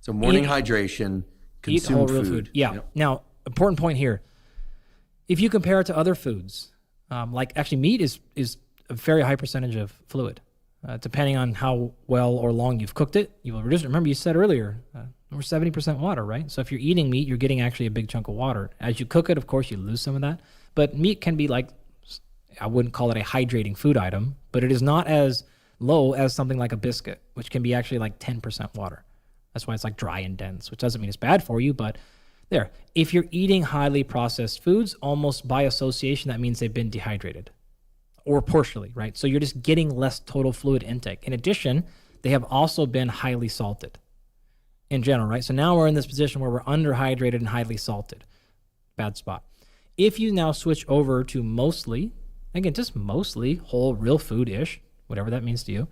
So morning hydration, eat consume whole real food. Yeah. Yep. Now, important point here. If you compare it to other foods, like actually meat is a very high percentage of fluid. Depending on how well or long you've cooked it, you will reduce. Remember, you said earlier, over 70% water, right? So if you're eating meat, you're getting actually a big chunk of water. As you cook it, of course, you lose some of that. But meat can be like, I wouldn't call it a hydrating food item, but it is not as low as something like a biscuit, which can be actually like 10% water. That's why it's like dry and dense, which doesn't mean it's bad for you, but there. If you're eating highly processed foods, almost by association, that means they've been dehydrated. Or partially, right? So you're just getting less total fluid intake. In addition, they have also been highly salted in general, right? So now we're in this position where we're underhydrated and highly salted. Bad spot. If you now switch over to mostly, again, just mostly whole real food-ish, whatever that means to you,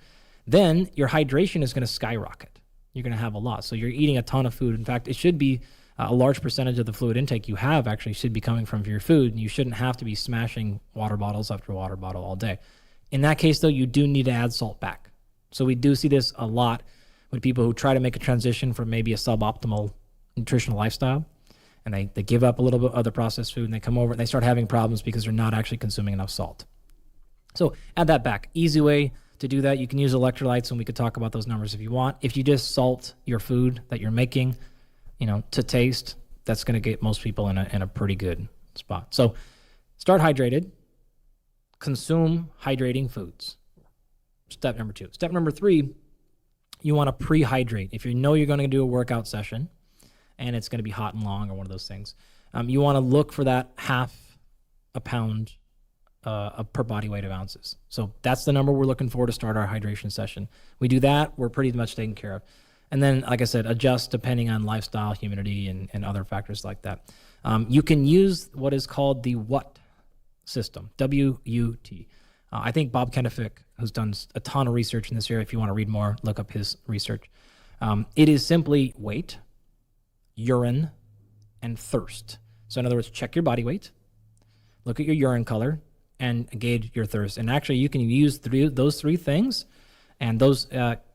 then your hydration is going to skyrocket. You're going to have a lot. So you're eating a ton of food. In fact, it should be a large percentage of the fluid intake you have actually should be coming from your food, and you shouldn't have to be smashing water bottles after water bottle all day. In that case, though, you do need to add salt back. So we do see this a lot with people who try to make a transition from maybe a suboptimal nutritional lifestyle, and they give up a little bit of the processed food, and they come over and they start having problems because they're not actually consuming enough salt. So add that back. Easy way to do that. You can use electrolytes, and we could talk about those numbers if you want. If you just salt your food that you're making, to taste, that's going to get most people in a pretty good spot. So start hydrated, consume hydrating foods. Step number 2. Step number 3, you want to pre-hydrate. If you know you're going to do a workout session and it's going to be hot and long or one of those things, you want to look for that half a pound per body weight of ounces. So that's the number we're looking for to start our hydration session. We do that, we're pretty much taken care of. And then, like I said, adjust depending on lifestyle, humidity, and other factors like that. You can use what is called the WUT system, W-U-T. I think Bob Kenefick, who's done a ton of research in this area, if you want to read more, look up his research. It is simply weight, urine, and thirst. So in other words, check your body weight, look at your urine color, and gauge your thirst. And actually, you can use those three things, and those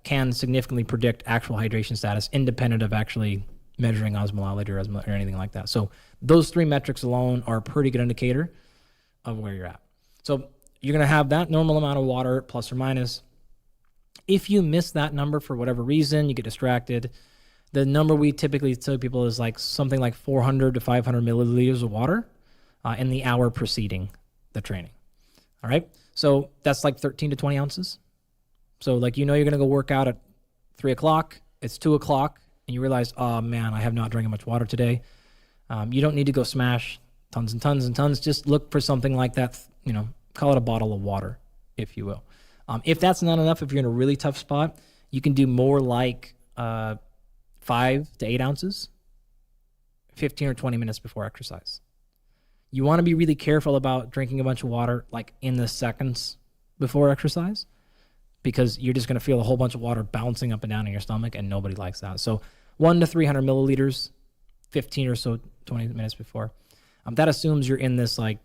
can significantly predict actual hydration status independent of actually measuring osmolality or anything like that. So those 3 metrics alone are a pretty good indicator of where you're at. So you're going to have that normal amount of water, plus or minus. If you miss that number for whatever reason, you get distracted, the number we typically tell people is like something like 400 to 500 milliliters of water in the hour preceding the training. All right? So that's like 13 to 20 ounces. So like you're going to go work out at 3 o'clock, it's 2 o'clock, and you realize, oh man, I have not drank much water today. You don't need to go smash tons and tons and tons. Just look for something like that, call it a bottle of water, if you will. If that's not enough, if you're in a really tough spot, you can do more like 5 to 8 ounces, 15 or 20 minutes before exercise. You want to be really careful about drinking a bunch of water like in the seconds before exercise, because you're just going to feel a whole bunch of water bouncing up and down in your stomach, and nobody likes that. So 1 to 300 milliliters, 15 or so, 20 minutes before. That assumes you're in this like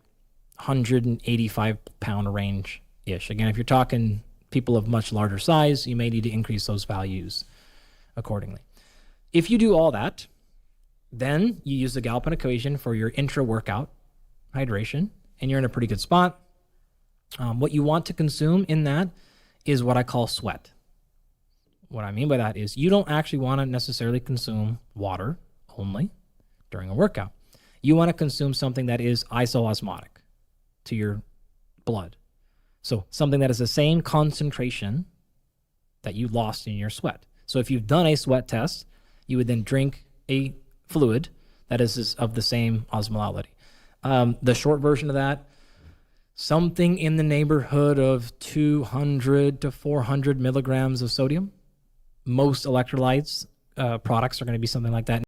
185 pound range-ish. Again, if you're talking people of much larger size, you may need to increase those values accordingly. If you do all that, then you use the Galpin equation for your intra-workout hydration, and you're in a pretty good spot. What you want to consume in that is what I call sweat. What I mean by that is you don't actually want to necessarily consume water only during a workout. You want to consume something that is isoosmotic to your blood. So something that is the same concentration that you lost in your sweat. So if you've done a sweat test, you would then drink a fluid that is of the same osmolality. The short version of that, something in the neighborhood of 200 to 400 milligrams of sodium. Most electrolytes products are going to be something like that.